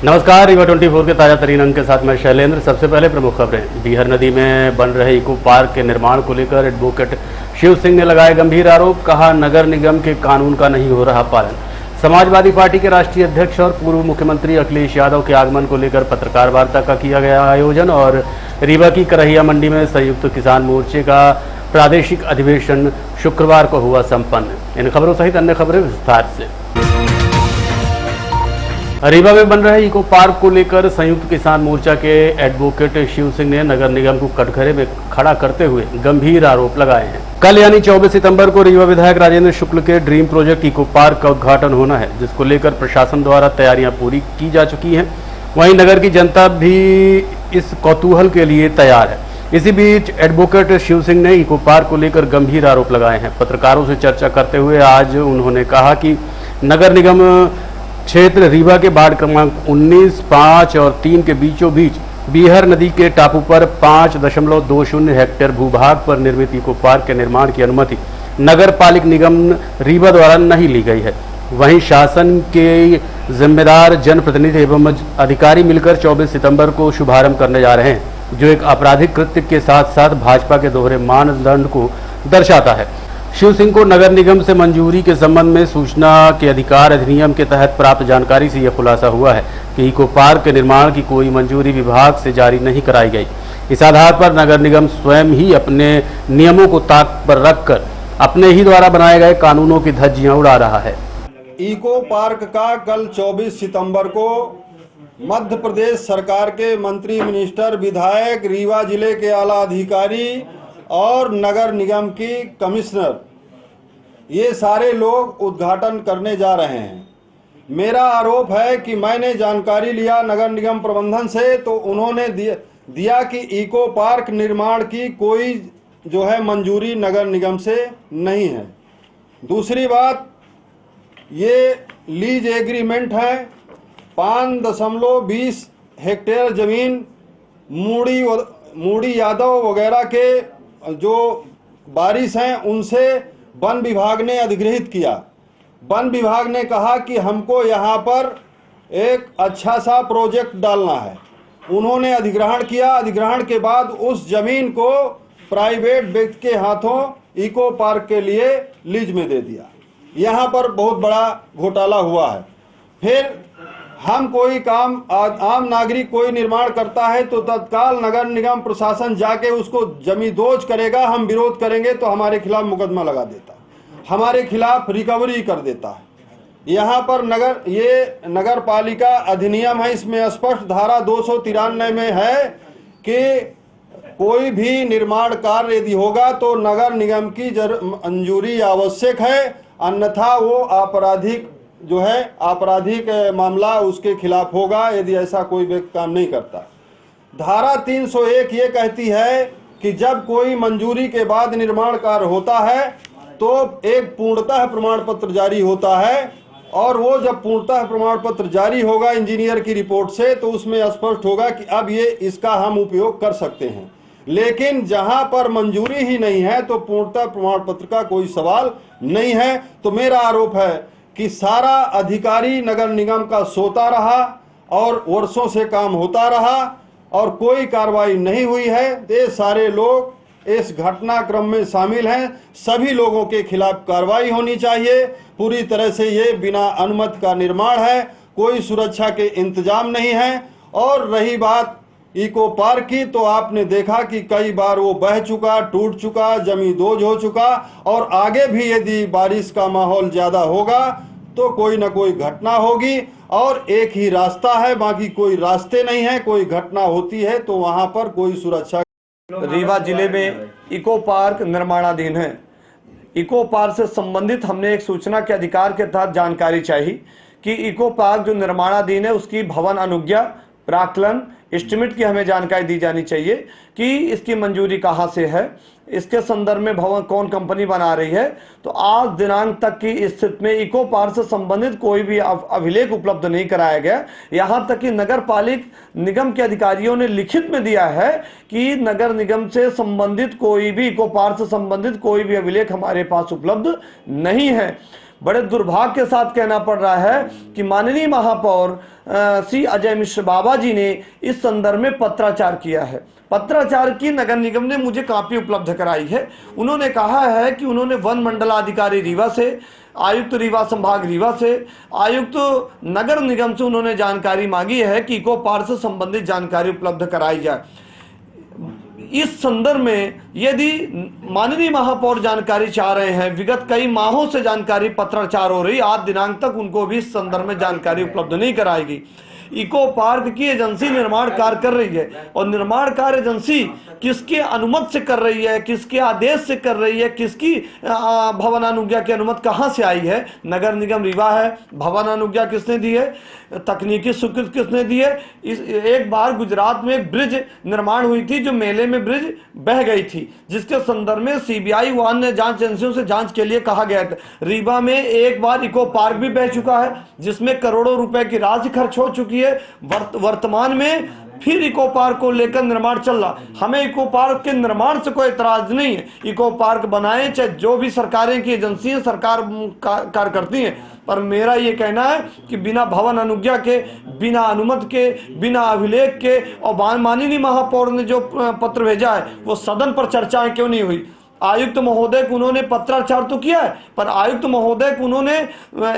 नमस्कार, रीवा 24 के ताजा तरीन अंक के साथ मैं शैलेंद्र। सबसे पहले प्रमुख खबरें। बीहर नदी में बन रहे इको पार्क के निर्माण को लेकर एडवोकेट शिव सिंह ने लगाए गंभीर आरोप। कहा, नगर निगम के कानून का नहीं हो रहा पालन। समाजवादी पार्टी के राष्ट्रीय अध्यक्ष और पूर्व मुख्यमंत्री अखिलेश यादव के आगमन को लेकर पत्रकार वार्ता का किया गया आयोजन। और रीवा की करहिया मंडी में संयुक्त किसान मोर्चे का प्रादेशिक अधिवेशन शुक्रवार को हुआ संपन्न। इन खबरों सहित अन्य खबरें विस्तार से। रीवा में बन रहे इको पार्क को लेकर संयुक्त किसान मोर्चा के एडवोकेट शिव सिंह ने नगर निगम को कटघरे में खड़ा करते हुए गंभीर आरोप लगाए हैं। कल यानी 24 सितंबर को रीवा विधायक राजेंद्र शुक्ल के ड्रीम प्रोजेक्ट इको पार्क का उद्घाटन होना है, जिसको लेकर प्रशासन द्वारा तैयारियां पूरी की जा चुकी हैं। वहीं नगर की जनता भी इस कौतूहल के लिए तैयार है। इसी बीच एडवोकेट शिव सिंह ने इको पार्क को लेकर गंभीर आरोप लगाए हैं। पत्रकारों से चर्चा करते हुए आज उन्होंने कहा कि नगर निगम क्षेत्र रीवा के वार्ड क्रमांक 19, 5 और 3 के बीचों बीच बीहर नदी के टापू पर 5.20 हेक्टेयर भूभाग पर निर्मित इको पार्क के निर्माण की अनुमति नगर पालिक निगम रीवा द्वारा नहीं ली गई है। वहीं शासन के जिम्मेदार जनप्रतिनिधि एवं अधिकारी मिलकर 24 सितंबर को शुभारंभ करने जा रहे हैं, जो एक आपराधिक कृत्य के साथ साथ भाजपा के दोहरे मानदंड को दर्शाता है। शिव सिंह को नगर निगम से मंजूरी के संबंध में सूचना के अधिकार अधिनियम के तहत प्राप्त जानकारी से यह खुलासा हुआ है कि इको पार्क के निर्माण की कोई मंजूरी विभाग से जारी नहीं कराई गई। इस आधार पर नगर निगम स्वयं ही अपने नियमों को ताक पर रखकर अपने ही द्वारा बनाए गए कानूनों की धज्जियां उड़ा रहा है। इको पार्क का कल 24 सितंबर को मध्य प्रदेश सरकार के मंत्री, मिनिस्टर, विधायक, रीवा जिले के आला अधिकारी और नगर निगम की कमिश्नर, ये सारे लोग उद्घाटन करने जा रहे हैं। मेरा आरोप है कि मैंने जानकारी लिया नगर निगम प्रबंधन से, तो उन्होंने दिया कि इको पार्क निर्माण की कोई जो है मंजूरी नगर निगम से नहीं है। दूसरी बात, ये लीज एग्रीमेंट है। 5.20 हेक्टेयर जमीन मूड़ी यादव वगैरह के जो वारिस हैं उनसे वन विभाग ने अधिग्रहित किया। वन विभाग ने कहा कि हमको यहाँ पर एक अच्छा सा प्रोजेक्ट डालना है। उन्होंने अधिग्रहण किया। अधिग्रहण के बाद उस जमीन को प्राइवेट व्यक्ति के हाथों इको पार्क के लिए लीज में दे दिया। यहाँ पर बहुत बड़ा घोटाला हुआ है। फिर हम कोई काम, आम नागरिक कोई निर्माण करता है तो तत्काल नगर निगम प्रशासन जाके उसको जमींदोज करेगा, हम विरोध करेंगे तो हमारे खिलाफ मुकदमा लगा देता है, हमारे खिलाफ रिकवरी कर देता है। यहाँ पर ये नगर पालिका अधिनियम है, इसमें स्पष्ट धारा 293 में है कि कोई भी निर्माण कार्य यदि होगा तो नगर निगम की मंजूरी आवश्यक है, अन्यथा वो आपराधिक मामला उसके खिलाफ होगा यदि ऐसा कोई व्यक्ति काम नहीं करता। धारा 301 ये कहती है कि जब कोई मंजूरी के बाद निर्माण कार्य होता है तो एक पूर्णतः प्रमाण पत्र जारी होता है, और वो जब पूर्णतः प्रमाण पत्र जारी होगा इंजीनियर की रिपोर्ट से, तो उसमें स्पष्ट होगा कि अब ये इसका हम उपयोग कर सकते हैं। लेकिन जहां पर मंजूरी ही नहीं है तो पूर्णतः प्रमाण पत्र का कोई सवाल नहीं है। तो मेरा आरोप है कि सारा अधिकारी नगर निगम का सोता रहा और वर्षों से काम होता रहा और कोई कार्रवाई नहीं हुई है। ये सारे लोग इस घटनाक्रम में शामिल हैं। सभी लोगों के खिलाफ कार्रवाई होनी चाहिए। पूरी तरह से ये बिना अनुमति का निर्माण है, कोई सुरक्षा के इंतजाम नहीं है। और रही बात इको पार्क की, तो आपने देखा कि कई बार वो बह चुका, टूट चुका, जमींदोज हो चुका, और आगे भी यदि बारिश का माहौल ज्यादा होगा तो कोई ना कोई घटना होगी। और एक ही रास्ता है, बाकी कोई रास्ते नहीं है। कोई घटना होती है तो वहां पर कोई सुरक्षा। रीवा जिले में इको पार्क निर्माणाधीन है। इको पार्क से संबंधित हमने एक सूचना के अधिकार के तहत जानकारी चाहिए कि इको पार्क जो निर्माणाधीन है उसकी भवन अनुज्ञा, प्राक्कलन, एस्टिमेट की हमें जानकारी दी जानी चाहिए कि इसकी मंजूरी कहाँ से है, इसके संदर्भ में भवन कौन कंपनी बना रही है। तो आज दिनांक तक की स्थिति में इको पार्क से संबंधित कोई भी अभिलेख उपलब्ध नहीं कराया गया। यहाँ तक कि नगर पालिक निगम के अधिकारियों ने लिखित में दिया है कि नगर निगम से संबंधित कोई भी, इको पार्क से संबंधित कोई भी अभिलेख हमारे पास उपलब्ध नहीं है। बड़े दुर्भाग्य के साथ कहना पड़ रहा है कि माननीय महापौर श्री अजय मिश्र बाबा जी ने इस संदर्भ में पत्राचार किया है। पत्राचार की नगर निगम ने मुझे कापी उपलब्ध कराई है। उन्होंने कहा है कि उन्होंने वन मंडलाधिकारी रीवा से, आयुक्त रीवा संभाग रीवा से, आयुक्त नगर निगम से उन्होंने जानकारी मांगी है कि इको पार्क से संबंधित जानकारी उपलब्ध कराई जाए। इस संदर्भ में यदि माननीय महापौर जानकारी चाह रहे हैं, विगत कई माहों से जानकारी पत्राचार हो रही, आज दिनांक तक उनको भी इस संदर्भ में जानकारी उपलब्ध नहीं कराएगी। इको पार्क की एजेंसी निर्माण कार्य कर रही है और निर्माण कार्य एजेंसी किसके अनुमति से कर रही है, किसके आदेश से कर रही है, किसकी भवन अनुज्ञा की अनुमति कहां से आई है? नगर निगम रीवा है। भवन अनुज्ञा किसने दी है? तकनीकी स्वीकृति किसने दी है? एक बार गुजरात में एक ब्रिज निर्माण हुई थी, जो मेले में ब्रिज बह गई थी, जिसके संदर्भ में सीबीआई व अन्य जांच एजेंसियों से जांच के लिए कहा गया था। रीवा में एक बार इको पार्क भी बह चुका है, जिसमें करोड़ों रुपए की राशि खर्च हो चुकी है। वर्तमान में फिर इको पार्क को लेकर निर्माण चल रहा। हमें इको पार्क के निर्माण से कोई एतराज नहीं है। इको पार्क बनाए चाहे जो भी सरकारें की एजेंसियां सरकार कार्य करती हैं, पर मेरा ये कहना है कि बिना भवन अनुज्ञा के, बिना अनुमति के, बिना अभिलेख के, और माननीय महापौर ने जो पत्र भेजा है वो सदन पर चर्चाएं क्यों नहीं हुई? आयुक्त महोदय को उन्होंने पत्राचार तो किया है, पर आयुक्त महोदय को उन्होंने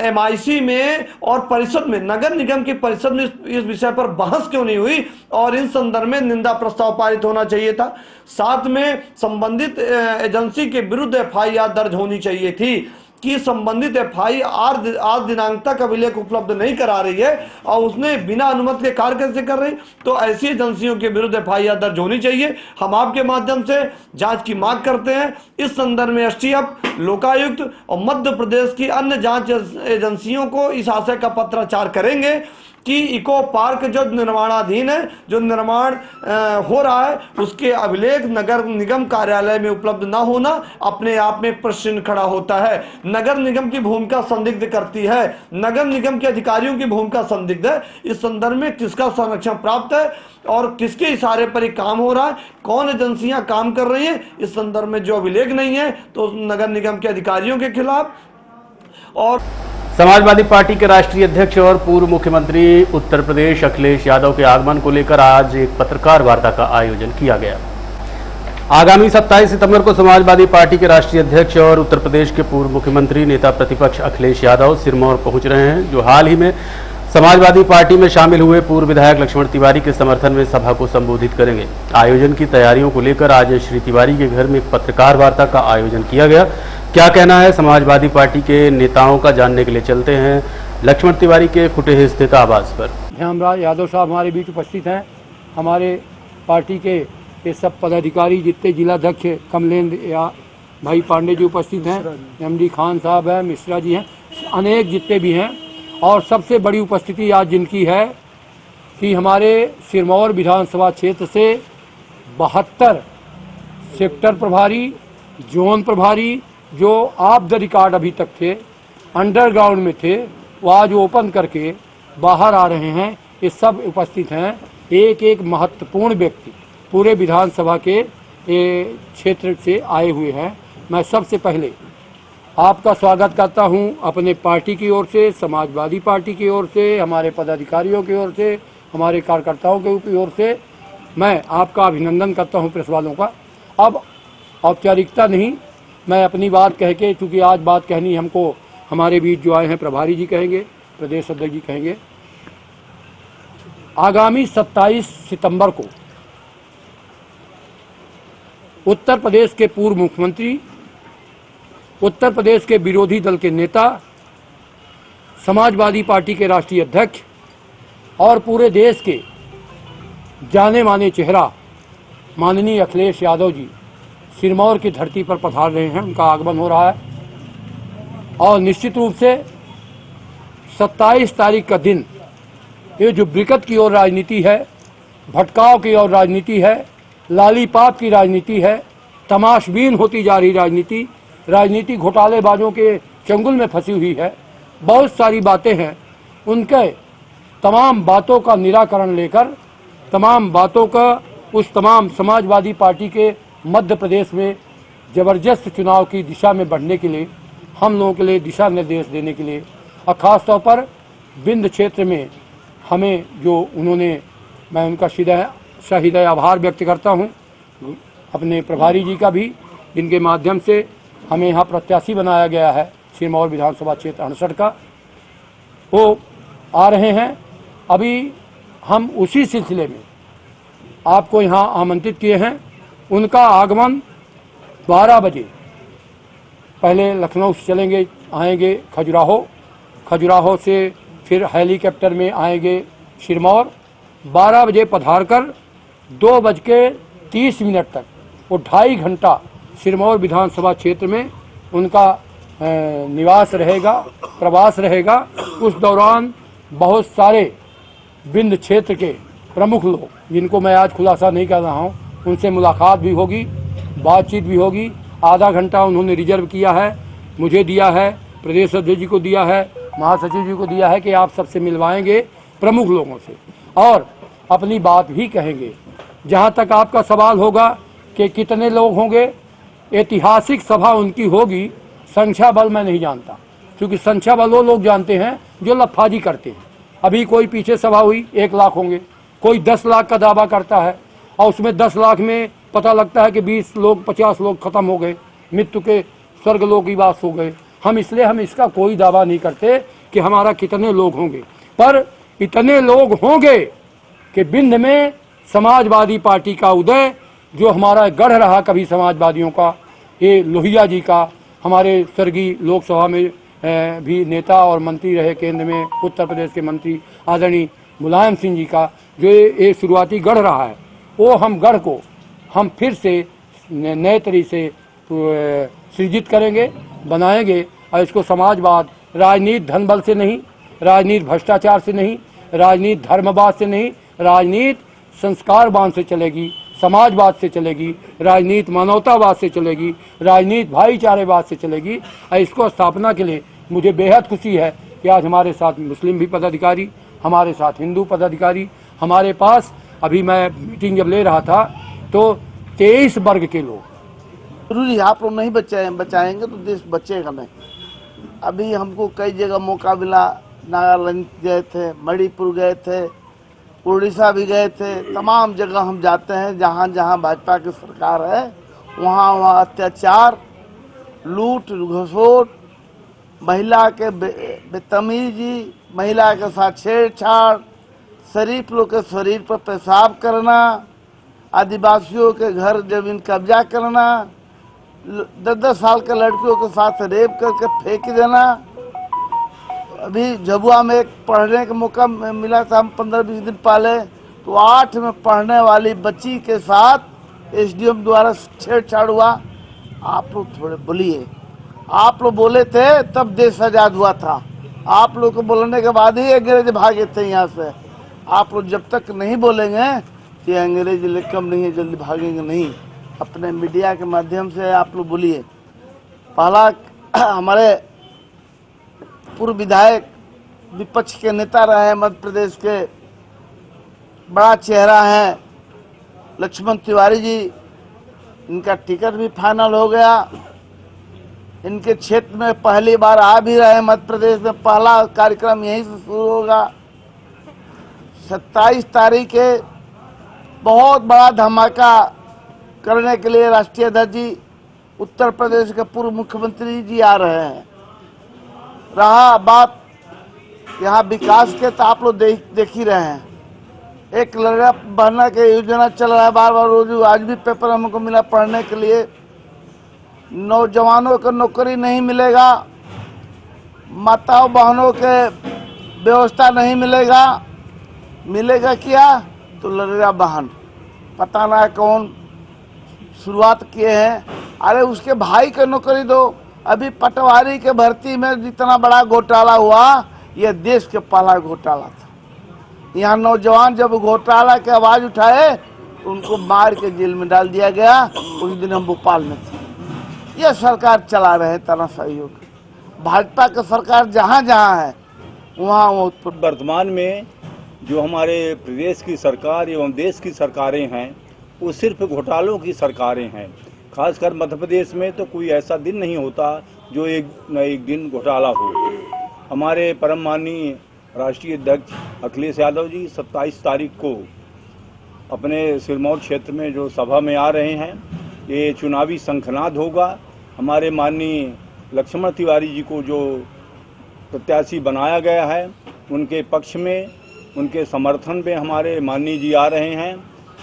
एमआईसी में और परिषद में, नगर निगम की परिषद में इस विषय पर बहस क्यों नहीं हुई? और इन संदर्भ में निंदा प्रस्ताव पारित होना चाहिए था। साथ में संबंधित एजेंसी के विरुद्ध एफआईआर दर्ज होनी चाहिए थी कि संबंधित एफआईआर आज दिनांक तक अभिलेख उपलब्ध नहीं करा रही है और उसने बिना अनुमति के कार्य कैसे कर रही, तो ऐसी एजेंसियों के विरुद्ध एफआईआर दर्ज होनी चाहिए। हम आपके माध्यम से जांच की मांग करते हैं। इस संदर्भ में एसटीएफ, लोकायुक्त और मध्य प्रदेश की अन्य जांच एजेंसियों को इस आशय का पत्राचार करेंगे कि इको पार्क जो निर्माणाधीन है, जो निर्माण हो रहा है, उसके अभिलेख नगर निगम कार्यालय में उपलब्ध न होना अपने आप में प्रश्न खड़ा होता है। नगर निगम की भूमिका संदिग्ध करती है, नगर निगम के अधिकारियों की भूमिका संदिग्ध है। इस संदर्भ में किसका संरक्षण प्राप्त है और किसके इशारे पर ये काम हो रहा है, कौन एजेंसियां काम कर रही हैं, इस संदर्भ में जो अभिलेख नहीं है तो नगर निगम के अधिकारियों के खिलाफ। और समाजवादी पार्टी के राष्ट्रीय अध्यक्ष और पूर्व मुख्यमंत्री उत्तर प्रदेश अखिलेश यादव के आगमन को लेकर आज एक पत्रकार वार्ता का आयोजन किया गया। आगामी 27 सितंबर को समाजवादी पार्टी के राष्ट्रीय अध्यक्ष और उत्तर प्रदेश के पूर्व मुख्यमंत्री नेता प्रतिपक्ष अखिलेश यादव सिरमौर पहुंच रहे हैं, जो हाल ही में समाजवादी पार्टी में शामिल हुए पूर्व विधायक लक्ष्मण तिवारी के समर्थन में सभा को संबोधित करेंगे। आयोजन की तैयारियों को लेकर आज श्री तिवारी के घर में एक पत्रकार वार्ता का आयोजन किया गया। क्या कहना है समाजवादी पार्टी के नेताओं का, जानने के लिए चलते हैं लक्ष्मण तिवारी के कुटेह स्थित आवास पर। हेमराज यादव साहब हमारे बीच उपस्थित हैं। हमारे पार्टी के ये सब पदाधिकारी, जितने जिलाध्यक्ष कमलेंद्र या भाई पांडे जी उपस्थित हैं, एमडी खान साहब हैं, मिश्रा जी हैं, अनेक जितने भी हैं। और सबसे बड़ी उपस्थिति आज जिनकी है कि हमारे सिरमौर विधानसभा क्षेत्र से 72 सेक्टर प्रभारी, जोन प्रभारी, जो ऑफ द रिकॉर्ड अभी तक थे, अंडरग्राउंड में थे, वो आज ओपन करके बाहर आ रहे हैं। ये सब उपस्थित हैं। एक एक महत्वपूर्ण व्यक्ति पूरे विधानसभा के क्षेत्र से आए हुए हैं। मैं सबसे पहले आपका स्वागत करता हूं अपने पार्टी की ओर से, समाजवादी पार्टी की ओर से, हमारे पदाधिकारियों की ओर से, हमारे कार्यकर्ताओं की ओर से मैं आपका अभिनंदन करता हूं प्रेस वालों का। अब औपचारिकता नहीं, मैं अपनी बात कह के, चूँकि आज बात कहनी हमको हमारे बीच जो आए हैं प्रभारी जी कहेंगे, प्रदेश अध्यक्ष जी कहेंगे। आगामी 27 सितंबर को उत्तर प्रदेश के पूर्व मुख्यमंत्री, उत्तर प्रदेश के विरोधी दल के नेता, समाजवादी पार्टी के राष्ट्रीय अध्यक्ष और पूरे देश के जाने माने चेहरा माननीय अखिलेश यादव जी सिरमौर की धरती पर पधार रहे हैं। उनका आगमन हो रहा है और निश्चित रूप से 27 तारीख का दिन, ये जो बिकट की ओर राजनीति है, भटकाव की ओर राजनीति है, लालीपाप की राजनीति है, तमाशबीन होती जा रही राजनीति घोटालेबाजों के चंगुल में फंसी हुई है। बहुत सारी बातें हैं, उनके तमाम बातों का निराकरण लेकर, तमाम बातों का उस तमाम समाजवादी पार्टी के मध्य प्रदेश में ज़बरदस्त चुनाव की दिशा में बढ़ने के लिए हम लोगों के लिए दिशा निर्देश देने के लिए, और ख़ास तौर पर बिंद क्षेत्र में हमें जो उन्होंने, मैं उनका हृदय आभार व्यक्त करता हूँ, अपने प्रभारी जी का भी, जिनके माध्यम से हमें यहाँ प्रत्याशी बनाया गया है सिरमौर विधानसभा क्षेत्र 68 का। वो आ रहे हैं। अभी हम उसी सिलसिले में आपको यहाँ आमंत्रित किए हैं। उनका आगमन 12 बजे, पहले लखनऊ से चलेंगे, आएंगे खजुराहो से फिर हेलीकॉप्टर में आएंगे सिरमौर। 12 बजे पधार कर 2:30 तक वो 2.5 घंटा सिरमौर विधानसभा क्षेत्र में उनका निवास रहेगा, प्रवास रहेगा। उस दौरान बहुत सारे बिंद क्षेत्र के प्रमुख लोग, जिनको मैं आज खुलासा नहीं कर रहा हूँ, उनसे मुलाकात भी होगी, बातचीत भी होगी। आधा घंटा उन्होंने रिजर्व किया है, मुझे दिया है, प्रदेश अध्यक्ष जी को दिया है, महासचिव जी को दिया है कि आप सबसे मिलवाएंगे प्रमुख लोगों से और अपनी बात भी कहेंगे। जहाँ तक आपका सवाल होगा कि कितने लोग होंगे, ऐतिहासिक सभा उनकी होगी, संख्या बल मैं नहीं जानता, क्योंकि संख्या बल वो लोग जानते हैं जो लफाजी करते हैं। अभी कोई पीछे सभा हुई 1 लाख होंगे, कोई 10 लाख का दावा करता है और उसमें 10 लाख में पता लगता है कि 20 लोग 50 लोग खत्म हो गए, मृत्यु के स्वर्ग लोग की बात हो गए। हम इसका कोई दावा नहीं करते कि हमारा कितने लोग होंगे, पर इतने लोग होंगे कि बिंद में समाजवादी पार्टी का उदय, जो हमारा गढ़ रहा कभी समाजवादियों का, ये लोहिया जी का, हमारे स्वर्गीय लोकसभा में भी नेता और मंत्री रहे, केंद्र में उत्तर प्रदेश के मंत्री आदरणीय मुलायम सिंह जी का, जो ये शुरुआती गढ़ रहा है, वो हम गढ़ को हम फिर से नए तरीके से सृजित करेंगे, बनाएंगे। और इसको समाजवाद, राजनीति धन बल से नहीं, राजनीति भ्रष्टाचार से नहीं, राजनीति धर्मवाद से नहीं, राजनीति संस्कारवाद से चलेगी, समाजवाद से चलेगी, राजनीति मानवतावाद से चलेगी, राजनीति भाईचारेवाद से चलेगी। और इसको स्थापना के लिए मुझे बेहद खुशी है कि आज हमारे साथ मुस्लिम भी पदाधिकारी, हमारे साथ हिंदू पदाधिकारी, हमारे पास अभी मैं मीटिंग जब ले रहा था तो 23 वर्ग के लोग। जरूरी है, आप लोग नहीं बचाएंगे तो देश बचेगा नहीं। अभी हमको कई जगह मौका मिला, नागालैंड गए थे, मणिपुर गए थे, उड़ीसा भी गए थे। तमाम जगह हम जाते हैं जहाँ जहाँ भाजपा की सरकार है, वहाँ अत्याचार, लूट घसोट, महिला के बदतमीजी, महिला के साथ छेड़छाड़, शरीफ लोग के शरीर पर पेशाब करना, आदिवासियों के घर जमीन कब्जा करना, 10-10 साल के लड़कियों के साथ रेप करके फेंक देना। अभी झबुआ में एक पढ़ने का मौका मिला था, हम 15-20 दिन पहले, तो 8 में पढ़ने वाली बच्ची के साथ एसडीएम द्वारा छेड़छाड़ हुआ। आप लोग थोड़े बोलिए, आप लोग बोले थे तब देश आजाद हुआ था, आप लोग को बोलने के बाद ही अंग्रेज भागे थे यहाँ से। आप लोग जब तक नहीं बोलेंगे कि अंग्रेज कम नहीं है, जल्दी भागेंगे नहीं। अपने मीडिया के माध्यम से आप लोग बोलिए। पहला, हमारे पूर्व विधायक, विपक्ष के नेता रहे मध्य प्रदेश के, बड़ा चेहरा है लक्ष्मण तिवारी जी, इनका टिकट भी फाइनल हो गया। इनके क्षेत्र में पहली बार आ भी रहे मध्य प्रदेश में, पहला कार्यक्रम यहीं से शुरू होगा। 27 तारीख के बहुत बड़ा धमाका करने के लिए राष्ट्रीय अध्यक्ष जी, उत्तर प्रदेश के पूर्व मुख्यमंत्री जी आ रहे हैं। रहा बात यहाँ विकास के, तो आप लोग देख ही रहे हैं। एक लड़का बहना के योजना चल रहा है, बार बार रोज, आज भी पेपर हमको मिला पढ़ने के लिए। नौजवानों को नौकरी नहीं मिलेगा, माताओं बहनों के व्यवस्था नहीं मिलेगा। मिलेगा क्या? तो लड़ेगा बहन, पता ना कौन शुरुआत किए हैं। अरे उसके भाई को नौकरी दो। अभी पटवारी के भर्ती में जितना बड़ा घोटाला हुआ, यह देश के पहला घोटाला था। यहाँ नौजवान जब घोटाला की आवाज उठाए तो उनको मार के जेल में डाल दिया गया। उस दिन हम भोपाल में थे। यह सरकार चला रहे हैं तानाशाही होकर। भाजपा की सरकार जहाँ जहाँ है वहाँ वर्तमान में जो हमारे प्रदेश की सरकार एवं देश की सरकारें हैं, वो सिर्फ घोटालों की सरकारें हैं। खासकर मध्य प्रदेश में तो कोई ऐसा दिन नहीं होता जो एक न एक दिन घोटाला हो। हमारे परम माननीय राष्ट्रीय अध्यक्ष अखिलेश यादव जी 27 तारीख को अपने सिरमौर क्षेत्र में जो सभा में आ रहे हैं, ये चुनावी शंखनाद होगा। हमारे माननीय लक्ष्मण तिवारी जी को जो प्रत्याशी बनाया गया है, उनके पक्ष में, उनके समर्थन में हमारे माननीय जी आ रहे हैं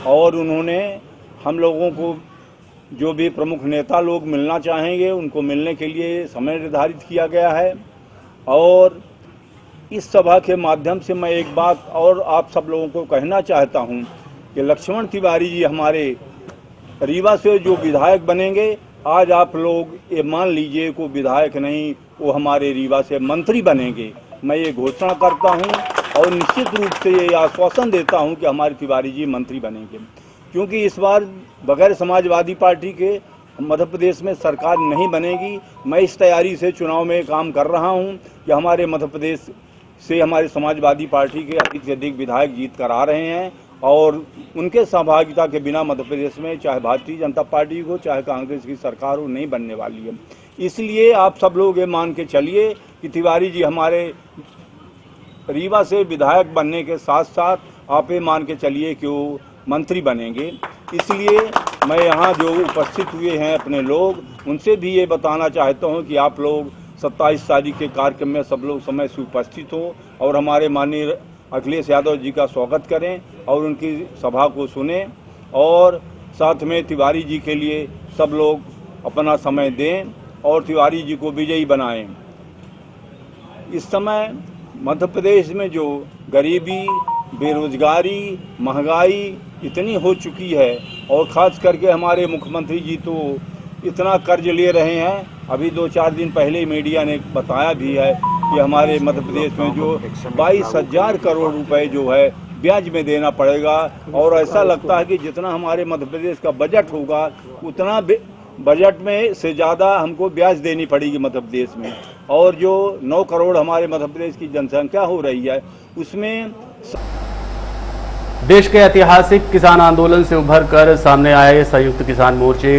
और उन्होंने हम लोगों को जो भी प्रमुख नेता लोग मिलना चाहेंगे उनको मिलने के लिए समय निर्धारित किया गया है। और इस सभा के माध्यम से मैं एक बात और आप सब लोगों को कहना चाहता हूं कि लक्ष्मण तिवारी जी हमारे रीवा से जो विधायक बनेंगे, आज आप लोग ये मान लीजिए को विधायक नहीं, वो हमारे रीवा से मंत्री बनेंगे। मैं ये घोषणा करता हूं और निश्चित रूप से ये आश्वासन देता हूं कि हमारे तिवारी जी मंत्री बनेंगे, क्योंकि इस बार बगैर समाजवादी पार्टी के मध्य प्रदेश में सरकार नहीं बनेगी। मैं इस तैयारी से चुनाव में काम कर रहा हूं कि हमारे मध्य प्रदेश से हमारे समाजवादी पार्टी के अधिक से अधिक विधायक जीत कर आ रहे हैं और उनके सहभागिता के बिना मध्य प्रदेश में चाहे भारतीय जनता पार्टी हो चाहे कांग्रेस की सरकार हो नहीं बनने वाली है। इसलिए आप सब लोग ये मान के चलिए कि तिवारी जी हमारे रीवा से विधायक बनने के साथ साथ आप ये मान के चलिए कि वो मंत्री बनेंगे। इसलिए मैं यहाँ जो उपस्थित हुए हैं अपने लोग, उनसे भी ये बताना चाहता हूँ कि आप लोग 27 तारीख के कार्यक्रम में सब लोग समय से उपस्थित हों और हमारे माननीय अखिलेश यादव जी का स्वागत करें और उनकी सभा को सुनें और साथ में तिवारी जी के लिए सब लोग अपना समय दें और तिवारी जी को विजयी बनाएं। इस समय मध्य प्रदेश में जो गरीबी, बेरोजगारी, महंगाई इतनी हो चुकी है और ख़ास करके हमारे मुख्यमंत्री जी तो इतना कर्ज ले रहे हैं। अभी 2-4 दिन पहले मीडिया ने बताया भी है कि हमारे मध्य प्रदेश में जो 22,000 करोड़ रुपए जो है ब्याज में देना पड़ेगा और ऐसा लगता है कि जितना हमारे मध्य प्रदेश का बजट होगा उतना बजट में से ज़्यादा हमको ब्याज देनी पड़ेगी मध्य प्रदेश में। और जो 9 करोड़ हमारे मध्य प्रदेश की जनसंख्या हो रही है उसमें देश के ऐतिहासिक किसान आंदोलन से उभरकर सामने आए संयुक्त किसान मोर्चे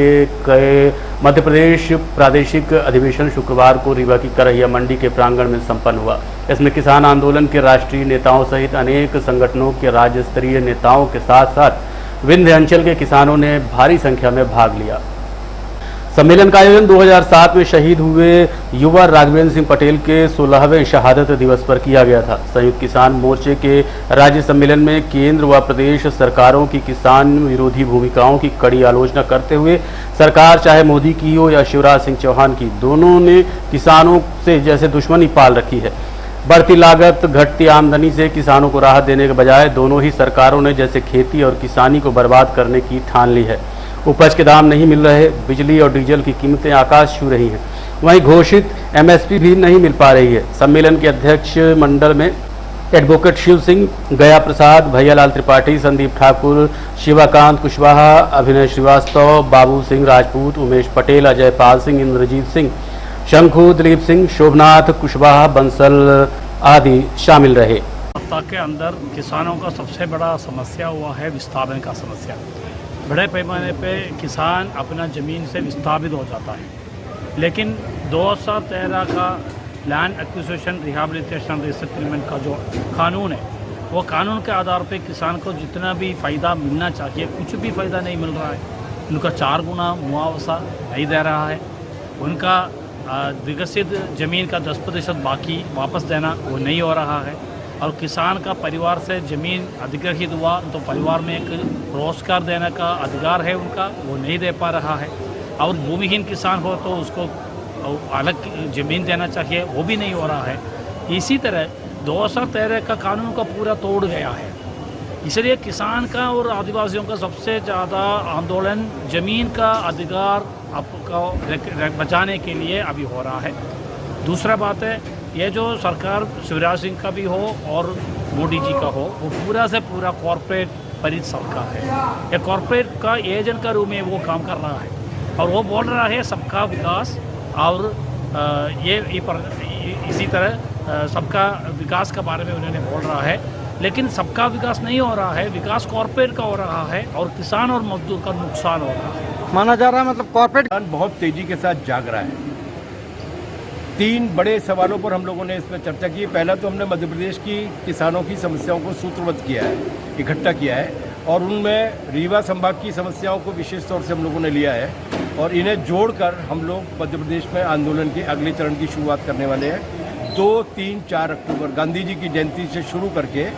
के मध्य प्रदेश प्रादेशिक अधिवेशन शुक्रवार को रीवा की करहिया मंडी के प्रांगण में संपन्न हुआ। इसमें किसान आंदोलन के राष्ट्रीय नेताओं सहित अनेक संगठनों के राज्य स्तरीय नेताओं के साथ साथ विंध्याचल के किसानों ने भारी संख्या में भाग लिया। सम्मेलन का आयोजन 2007 में शहीद हुए युवा राघवेंद्र सिंह पटेल के 16वें शहादत दिवस पर किया गया था। संयुक्त किसान मोर्चे के राज्य सम्मेलन में केंद्र व प्रदेश सरकारों की किसान विरोधी भूमिकाओं की कड़ी आलोचना करते हुए सरकार चाहे मोदी की हो या शिवराज सिंह चौहान की, दोनों ने किसानों से जैसे दुश्मनी पाल रखी है। बढ़ती लागत, घटती आमदनी से किसानों को राहत देने के बजाय दोनों ही सरकारों ने जैसे खेती और किसानी को बर्बाद करने की ठान ली है। उपज के दाम नहीं मिल रहे, बिजली और डीजल की कीमतें आकाश छू रही हैं, वहीं घोषित एमएसपी भी नहीं मिल पा रही है। सम्मेलन के अध्यक्ष मंडल में एडवोकेट शिव सिंह, गया प्रसाद, भैयालाल त्रिपाठी, संदीप ठाकुर, शिवाकांत कुशवाहा, अभिनय श्रीवास्तव, बाबू सिंह राजपूत, उमेश पटेल, अजय पाल सिंह, इंद्रजीत सिंह, शंखु, दिलीप सिंह, शोभनाथ कुशवाहा, बंसल आदि शामिल रहे। सप्ताह के अंदर किसानों का सबसे बड़ा समस्या हुआ है विस्थापन का समस्या। बड़े पैमाने पे किसान अपना ज़मीन से विस्थापित हो जाता है, लेकिन 2013 का लैंड एक्विजिशन रिहैबिलिटेशन रीसेटलमेंट का जो कानून है, वो कानून के आधार पे किसान को जितना भी फ़ायदा मिलना चाहिए कुछ भी फ़ायदा नहीं मिल रहा है। उनका 4 गुना मुआवजा नहीं दे रहा है, उनका विकसित ज़मीन का 10% बाकी वापस देना वो नहीं हो रहा है, और किसान का परिवार से ज़मीन अधिग्रहित हुआ तो परिवार में एक रोज़गार देने का अधिकार है उनका, वो नहीं दे पा रहा है। और भूमिहीन किसान हो तो उसको अलग ज़मीन देना चाहिए, वो भी नहीं हो रहा है। इसी तरह 2013 का कानून का पूरा तोड़ गया है। इसलिए किसान का और आदिवासियों का सबसे ज़्यादा आंदोलन ज़मीन का अधिकार आपको बचाने के लिए अभी हो रहा है। दूसरा बात है, ये जो सरकार शिवराज सिंह का भी हो और मोदी जी का हो, वो पूरा से पूरा कॉरपोरेट परित सरकार है। ये कॉरपोरेट का एजेंट का रूप में वो काम कर रहा है और वो बोल रहा है सबका विकास, और इसी तरह सबका विकास के बारे में उन्होंने बोल रहा है, लेकिन सबका विकास नहीं हो रहा है, विकास कॉरपोरेट का हो रहा है और किसान और मजदूर का नुकसान हो रहा है। माना जा रहा है मतलब कॉरपोरेट बहुत तेजी के साथ जाग रहा है। तीन बड़े सवालों पर हम लोगों ने इसमें चर्चा की। पहला तो हमने मध्य प्रदेश की किसानों की समस्याओं को सूत्रबद्ध किया है, इकट्ठा किया है, और उनमें रीवा संभाग की समस्याओं को विशेष तौर से हम लोगों ने लिया है और इन्हें जोड़कर हम लोग मध्य प्रदेश में आंदोलन के अगले चरण की शुरुआत करने वाले हैं। 2, 3, 4 अक्टूबर गांधी जी की जयंती से शुरू करके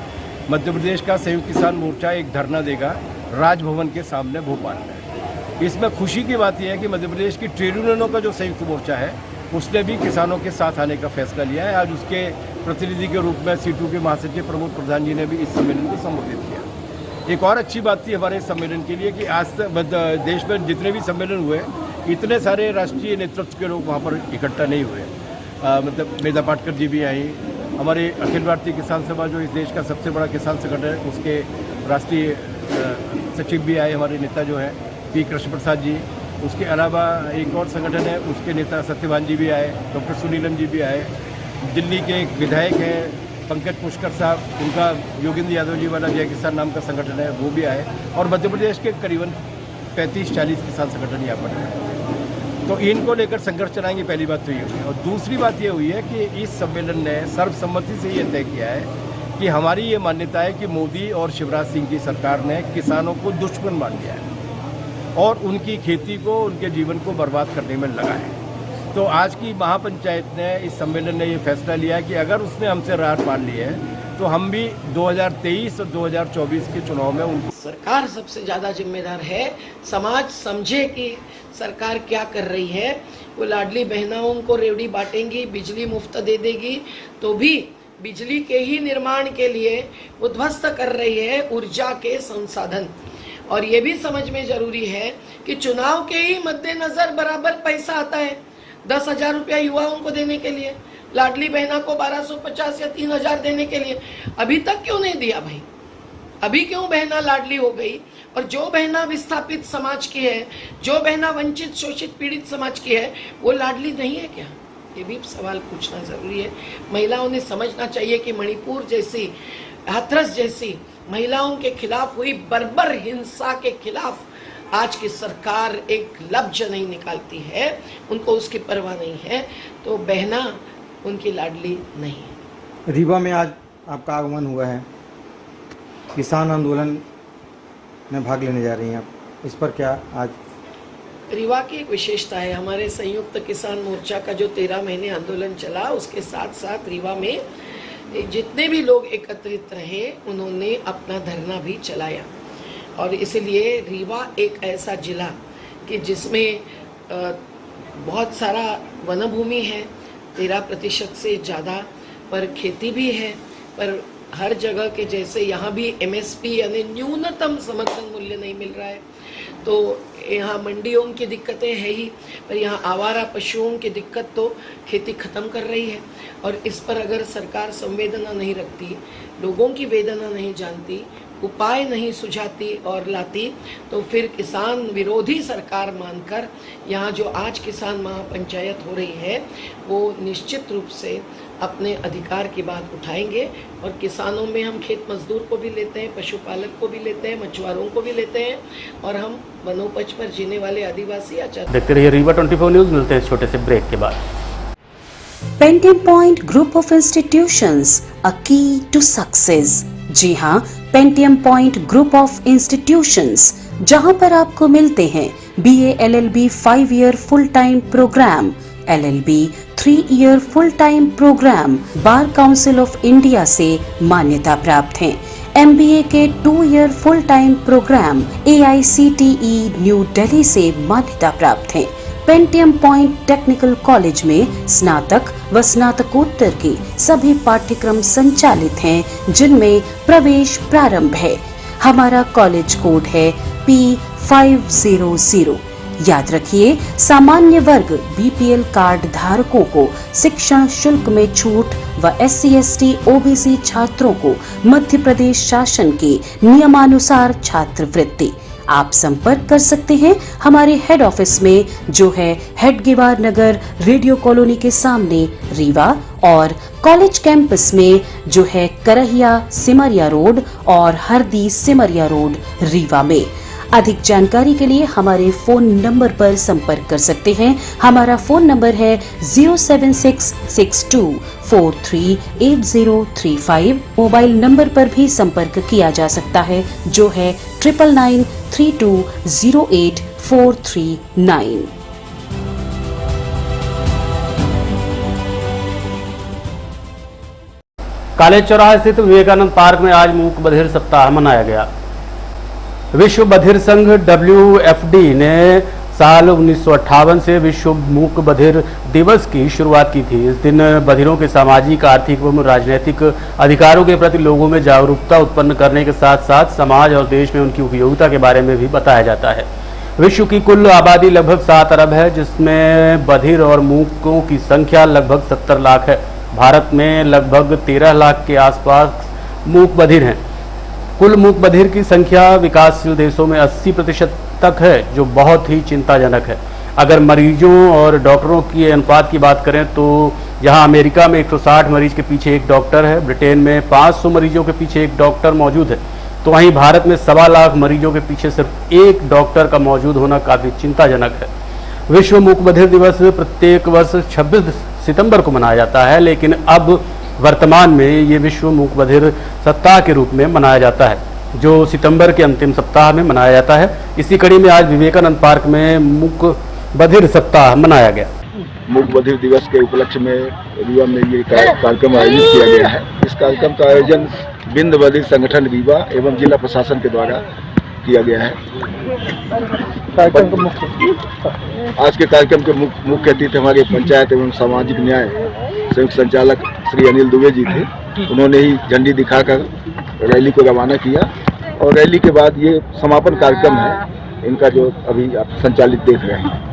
मध्य प्रदेश का संयुक्त किसान मोर्चा एक धरना देगा राजभवन के सामने भोपाल में। इसमें खुशी की बात यह है कि मध्य प्रदेश की ट्रेड यूनियनों का जो संयुक्त मोर्चा है उसने भी किसानों के साथ आने का फैसला लिया है। आज उसके प्रतिनिधि के रूप में C2 के महासचिव प्रमोद प्रधान जी ने भी इस सम्मेलन को संबोधित किया। एक और अच्छी बात थी हमारे सम्मेलन के लिए कि आज तक देश में जितने भी सम्मेलन हुए इतने सारे राष्ट्रीय नेतृत्व के लोग वहाँ पर इकट्ठा नहीं हुए। मतलब मेधा पाटकर जी भी आई, हमारे अखिल भारतीय किसान सभा जो इस देश का सबसे बड़ा किसान संगठन है उसके राष्ट्रीय सचिव भी आए, हमारे नेता जो हैं P. कृष्ण प्रसाद जी। उसके अलावा एक और संगठन है उसके नेता सत्यवान जी भी आए, डॉक्टर सुनीलम जी भी आए। दिल्ली के एक विधायक हैं पंकज पुष्कर साहब, उनका योगेंद्र यादव जी वाला जय किसान नाम का संगठन है, वो भी आए। और मध्य प्रदेश के करीबन 35-40 किसान संगठन यहाँ पर हैं। तो इनको लेकर संघर्ष चलाएंगे, पहली बात तो ये हुई। और दूसरी बात ये हुई है कि इस सम्मेलन ने सर्वसम्मति से ये तय किया है कि हमारी ये मान्यता है कि मोदी और शिवराज सिंह की सरकार ने किसानों को दुश्मन मान लिया है और उनकी खेती को, उनके जीवन को बर्बाद करने में लगा है। तो आज की महापंचायत ने, इस सम्मेलन ने ये फैसला लिया कि अगर उसने हमसे राहत मान ली है तो हम भी 2023 और 2024 के चुनाव में उनकी सरकार सबसे ज़्यादा जिम्मेदार है। समाज समझे कि सरकार क्या कर रही है। वो लाडली बहनाओं को रेवड़ी बांटेंगी, बिजली मुफ्त दे देगी, तो भी बिजली के ही निर्माण के लिए वो ध्वस्त कर रही है ऊर्जा के संसाधन। और ये भी समझ में जरूरी है कि चुनाव के ही मद्देनजर बराबर पैसा आता है 10,000 रुपया युवाओं को देने के लिए, लाडली बहना को 1250 या 3,000 देने के लिए। अभी तक क्यों नहीं दिया भाई? अभी क्यों बहना लाडली हो गई? और जो बहना विस्थापित समाज की है, जो बहना वंचित शोषित पीड़ित समाज की है, वो लाडली नहीं है क्या? ये भी सवाल पूछना जरूरी है। महिलाओं ने समझना चाहिए कि मणिपुर जैसी, हाथरस जैसी महिलाओं के खिलाफ हुई बर्बर हिंसा के खिलाफ आज की सरकार एक लफ्ज नहीं निकालती है, उनको उसकी परवाह नहीं है, तो बहना उनकी लाडली नहीं है। रीवा में आज आपका आगमन हुआ है, किसान आंदोलन में भाग लेने जा रही हैं आप, इस पर क्या आज? रीवा की एक विशेषता है, हमारे संयुक्त किसान मोर्चा का जो 13 महीने आंदोलन चला उसके साथ साथ रीवा में जितने भी लोग एकत्रित रहे उन्होंने अपना धरना भी चलाया। और इसलिए रीवा एक ऐसा जिला कि जिसमें बहुत सारा वन भूमि है, 13% से ज़्यादा, पर खेती भी है, पर हर जगह के जैसे यहाँ भी MSP यानी न्यूनतम समर्थन मूल्य नहीं मिल रहा है। तो यहाँ मंडियों की दिक्कतें है ही, पर यहाँ आवारा पशुओं की दिक्कत तो खेती ख़त्म कर रही है। और इस पर अगर सरकार संवेदना नहीं रखती, लोगों की वेदना नहीं जानती, उपाय नहीं सुझाती और लाती, तो फिर किसान विरोधी सरकार मानकर यहाँ जो आज किसान महापंचायत हो रही है वो निश्चित रूप से अपने अधिकार की बात उठाएंगे। और किसानों में हम खेत मजदूर को भी लेते हैं, पशुपालक को भी लेते हैं, मछुआरों को भी लेते हैं, और हम वनोपज पर जीने वाले आदिवासी आचार्य। देखते रहिए रीवा 24 न्यूज। मिलते हैं छोटे से ब्रेक के बाद। Pentium point group of institutions, a key to success. जी हाँ, Pentium point group of institutions, जहाँ पर आपको मिलते हैं BA LLB 5 year full time program, LLB 3 year full time program bar council of India से मान्यता प्राप्त हैं। MBA के 2 year full time program AICTE new Delhi से मान्यता प्राप्त हैं। पेंटियम पॉइंट टेक्निकल कॉलेज में स्नातक व स्नातकोत्तर के सभी पाठ्यक्रम संचालित हैं, जिनमें प्रवेश प्रारंभ है। हमारा कॉलेज कोड है P500। याद रखिए, सामान्य वर्ग BPL कार्ड धारकों को शिक्षण शुल्क में छूट व SC ST OBC छात्रों को मध्य प्रदेश शासन के नियमानुसार छात्रवृत्ति। आप संपर्क कर सकते हैं हमारे हेड ऑफिस में, जो है हेडगेवार नगर, रेडियो कॉलोनी के सामने रीवा, और कॉलेज कैंपस में जो है करहिया सिमरिया रोड और हरदी सिमरिया रोड रीवा में। अधिक जानकारी के लिए हमारे फोन नंबर पर संपर्क कर सकते हैं। हमारा फोन नंबर है 07662438035। मोबाइल नंबर पर भी संपर्क किया जा सकता है जो है 9992084439। कालेज चौराहा स्थित विवेकानंद पार्क में आज मूक बधिर सप्ताह मनाया गया। विश्व बधिर संघ WFD ने साल 1958 से विश्व मूक बधिर दिवस की शुरुआत की थी। इस दिन बधिरों के सामाजिक, आर्थिक एवं राजनीतिक अधिकारों के प्रति लोगों में जागरूकता उत्पन्न करने के साथ साथ समाज और देश में उनकी उपयोगिता के बारे में भी बताया जाता है। विश्व की कुल आबादी लगभग 7 अरब है, जिसमें बधिर और मूकों की संख्या लगभग 70 लाख है। भारत में लगभग 13 लाख के आसपास मूक बधिर हैं। कुल मूक बधिर की संख्या विकासशील देशों में 80% तक है, जो बहुत ही चिंताजनक है। अगर मरीजों और डॉक्टरों की अनुपात की बात करें तो जहां अमेरिका में 160 मरीज के पीछे एक डॉक्टर है, ब्रिटेन में 500 मरीजों के पीछे एक डॉक्टर मौजूद है, तो वहीं भारत में 1.25 लाख मरीजों के पीछे सिर्फ एक डॉक्टर का मौजूद होना काफी चिंताजनक है। विश्व मूक बधिर दिवस प्रत्येक वर्ष 26 सितंबर को मनाया जाता है, लेकिन अब वर्तमान में ये विश्व मूक बधिर सप्ताह के रूप में मनाया जाता है, जो सितंबर के अंतिम सप्ताह में मनाया जाता है। इसी कड़ी में आज विवेकानंद पार्क में मूक बधिर सप्ताह मनाया गया। मूक बधिर दिवस के उपलक्ष्य में रीवा में ये कार्यक्रम आयोजित किया गया है। इस कार्यक्रम का आयोजन बिंद बधिर संगठन रीवा एवं जिला प्रशासन के द्वारा किया गया है। आज के कार्यक्रम के मुख्य अतिथि हमारे पंचायत एवं सामाजिक न्याय संयुक्त संचालक श्री अनिल दुबे जी थे। उन्होंने ही झंडी दिखाकर रैली को रवाना किया और रैली के बाद ये समापन कार्यक्रम है इनका, जो अभी आप संचालित देख रहे हैं।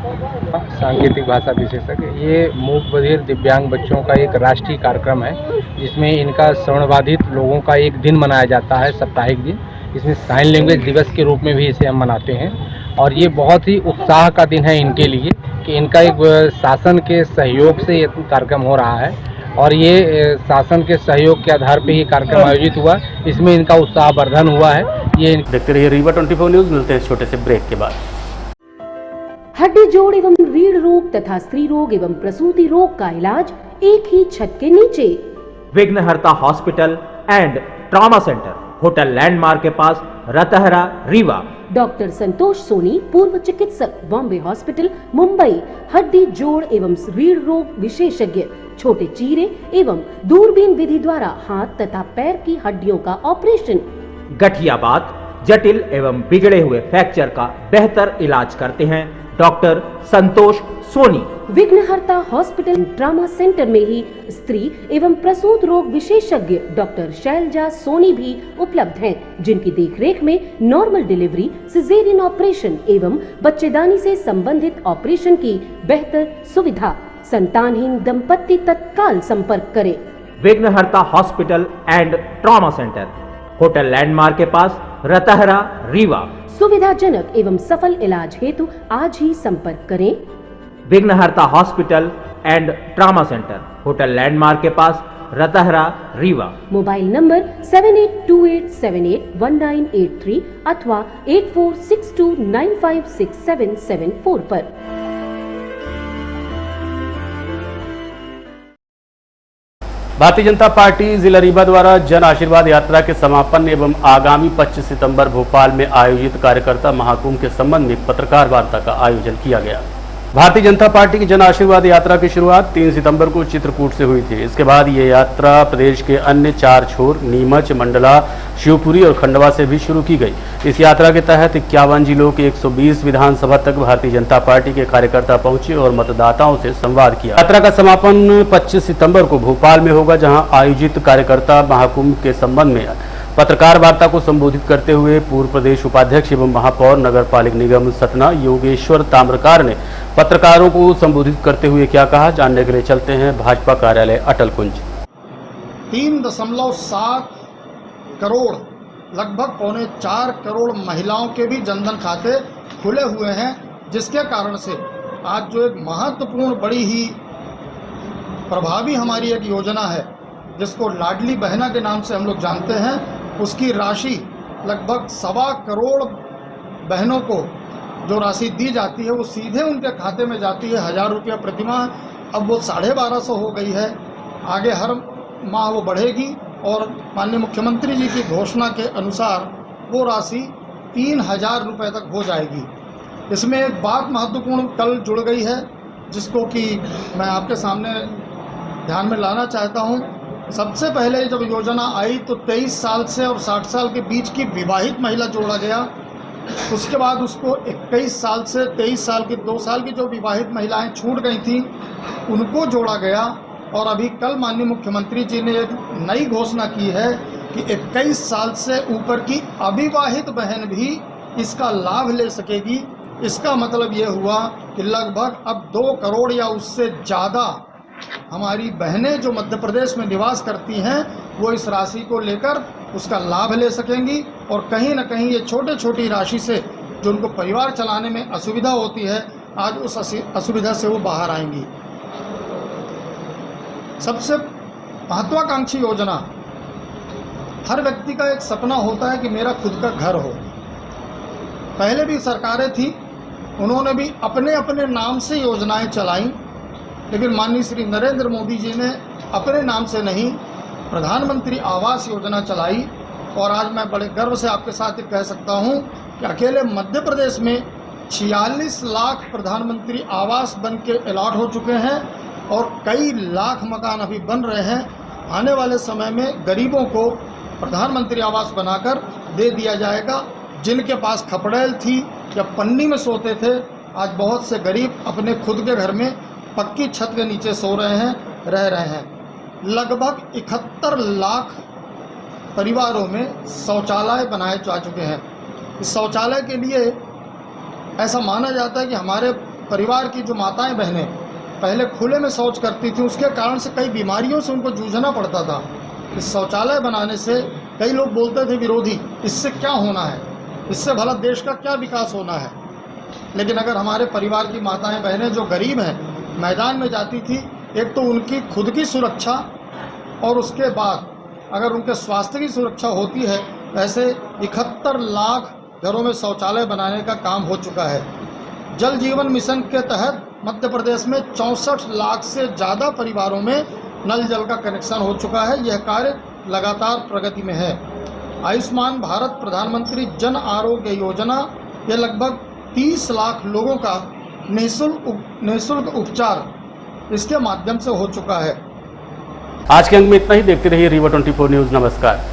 सांकेतिक भाषा विशेषज्ञ, ये मूक बधिर दिव्यांग बच्चों का एक राष्ट्रीय कार्यक्रम है, जिसमें इनका श्रवणबाधित लोगों का एक दिन मनाया जाता है, साप्ताहिक दिन। इसमें साइन लैंग्वेज दिवस के रूप में भी इसे हम मनाते हैं और ये बहुत ही उत्साह का दिन है इनके लिए कि इनका एक शासन के सहयोग से ये कार्यक्रम हो रहा है और ये शासन के सहयोग के आधार पर ये कार्यक्रम आयोजित हुआ। इसमें इनका उत्साहवर्धन हुआ है। ये देखते रहिए रीवा 24 न्यूज। मिलते हैं छोटे से ब्रेक के बाद। हड्डी जोड़ एवं रीढ़ रोग तथा स्त्री रोग एवं प्रसूति रोग का इलाज एक ही छत के नीचे। विघ्नहर्ता hospital and trauma centre, hotel landmark के पास, रतहरा, रीवा। डॉक्टर संतोष सोनी, पूर्व चिकित्सक, बॉम्बे हॉस्पिटल, मुंबई। हड्डी जोड़ एवं रीढ़ रोग विशेषज्ञ, छोटे चीरे एवं दूरबीन विधि द्वारा हाथ तथा पैर की हड्डियों का ऑपरेशन। गठियाबात, जटिल एवं बिगड़े हुए फ्रैक्चर का बेहतर इलाज करते हैं डॉक्टर संतोष सोनी। विघ्नहर्ता हॉस्पिटल ट्रॉमा सेंटर में ही स्त्री एवं प्रसूत रोग विशेषज्ञ डॉक्टर शैलजा सोनी भी उपलब्ध हैं, जिनकी देखरेख में नॉर्मल डिलीवरी, सिजेरियन ऑपरेशन एवं बच्चेदानी से संबंधित ऑपरेशन की बेहतर सुविधा। संतानहीन दंपत्ति तत्काल संपर्क करें। विघ्नहर्ता hospital and trauma centre, hotel landmark के पास, रतहरा, रीवा। सुविधाजनक एवं सफल इलाज हेतु आज ही संपर्क करें। विघ्नहर्ता hospital and trauma centre, hotel landmark के पास, रतहरा, रीवा। मोबाइल नंबर 7828781983 अथवा 8462956774 पर। भारतीय जनता पार्टी जिला रीवा द्वारा जन आशीर्वाद यात्रा के समापन एवं आगामी 25 सितंबर भोपाल में आयोजित कार्यकर्ता महाकुंभ के संबंध में पत्रकार वार्ता का आयोजन किया गया। भारतीय जनता पार्टी की जन आशीर्वाद यात्रा की शुरुआत 3 सितंबर को चित्रकूट से हुई थी। इसके बाद ये यात्रा प्रदेश के अन्य 4 छोर नीमच, मंडला, शिवपुरी और खंडवा से भी शुरू की गई। इस यात्रा के तहत 51 जिलों के 120 विधानसभा तक भारतीय जनता पार्टी के कार्यकर्ता पहुंचे और मतदाताओं से संवाद किया। यात्रा का समापन 25 सितंबर को भोपाल में होगा, जहां आयोजित कार्यकर्ता महाकुंभ के संबंध में पत्रकार वार्ता को संबोधित करते हुए पूर्व प्रदेश उपाध्यक्ष एवं महापौर नगर पालिक निगम सतना योगेश्वर ताम्रकार ने पत्रकारों को संबोधित करते हुए क्या कहा, जानने के लिए चलते हैं भाजपा कार्यालय अटल कुंज। 3.7 करोड़, लगभग 3.25 करोड़ महिलाओं के भी जनधन खाते खुले हुए हैं, जिसके कारण से आज जो एक महत्वपूर्ण बड़ी ही प्रभावी हमारी एक योजना है, जिसको लाडली बहना के नाम से हम लोग जानते हैं, उसकी राशि लगभग 1.25 करोड़ बहनों को जो राशि दी जाती है वो सीधे उनके खाते में जाती है 1000 रुपया प्रतिमाह। अब वो 1250 हो गई है, आगे हर माह वो बढ़ेगी और माननीय मुख्यमंत्री जी की घोषणा के अनुसार वो राशि 3000 रुपये तक हो जाएगी। इसमें एक बात महत्वपूर्ण कल जुड़ गई है जिसको कि मैं आपके सामने ध्यान में लाना चाहता हूँ। सबसे पहले जब योजना आई तो 23 साल से और 60 साल के बीच की विवाहित महिला जोड़ा गया। उसके बाद उसको 21 साल से 23 साल की 2 साल की जो विवाहित महिलाएं छूट गई थी उनको जोड़ा गया। और अभी कल माननीय मुख्यमंत्री जी ने एक नई घोषणा की है कि 21 साल से ऊपर की अविवाहित बहन भी इसका लाभ ले सकेगी। इसका मतलब ये हुआ कि लगभग अब 2 करोड़ या उससे ज़्यादा हमारी बहनें जो मध्य प्रदेश में निवास करती हैं वो इस राशि को लेकर उसका लाभ ले सकेंगी और कहीं ना कहीं ये छोटी राशि से जो उनको परिवार चलाने में असुविधा होती है आज उस असुविधा से वो बाहर आएंगी। सबसे महत्वाकांक्षी योजना, हर व्यक्ति का एक सपना होता है कि मेरा खुद का घर हो। पहले भी सरकारें थी, उन्होंने भी अपने अपने नाम से योजनाएं चलाई, लेकिन माननीय श्री नरेंद्र मोदी जी ने अपने नाम से नहीं प्रधानमंत्री आवास योजना चलाई। और आज मैं बड़े गर्व से आपके साथ कह सकता हूं कि अकेले मध्य प्रदेश में 46 लाख प्रधानमंत्री आवास बन के अलॉट हो चुके हैं और कई लाख मकान अभी बन रहे हैं। आने वाले समय में गरीबों को प्रधानमंत्री आवास बनाकर दे दिया जाएगा। जिनके पास खपड़ेल थी या पन्नी में सोते थे, आज बहुत से गरीब अपने खुद के घर में पक्की छत के नीचे सो रहे हैं, रह रहे हैं। लगभग 71 लाख परिवारों में शौचालय बनाए जा चुके हैं। इस शौचालय के लिए ऐसा माना जाता है कि हमारे परिवार की जो माताएं बहनें पहले खुले में शौच करती थी, उसके कारण से कई बीमारियों से उनको जूझना पड़ता था। इस शौचालय बनाने से कई लोग बोलते थे विरोधी, इससे क्या होना है, इससे भला देश का क्या विकास होना है। लेकिन अगर हमारे परिवार की माताएं बहनें जो गरीब हैं मैदान में जाती थी, एक तो उनकी खुद की सुरक्षा और उसके बाद अगर उनके स्वास्थ्य की सुरक्षा होती है, वैसे 71 लाख घरों में शौचालय बनाने का काम हो चुका है। जल जीवन मिशन के तहत मध्य प्रदेश में 64 लाख से ज़्यादा परिवारों में नल जल का कनेक्शन हो चुका है। यह कार्य लगातार प्रगति में है। आयुष्मान भारत प्रधानमंत्री जन आरोग्य योजना, ये लगभग 30 लाख लोगों का निःशुल्क उपचार इसके माध्यम से हो चुका है। आज के अंक में इतना ही। देखते रहिए रीवा 24 न्यूज़। नमस्कार।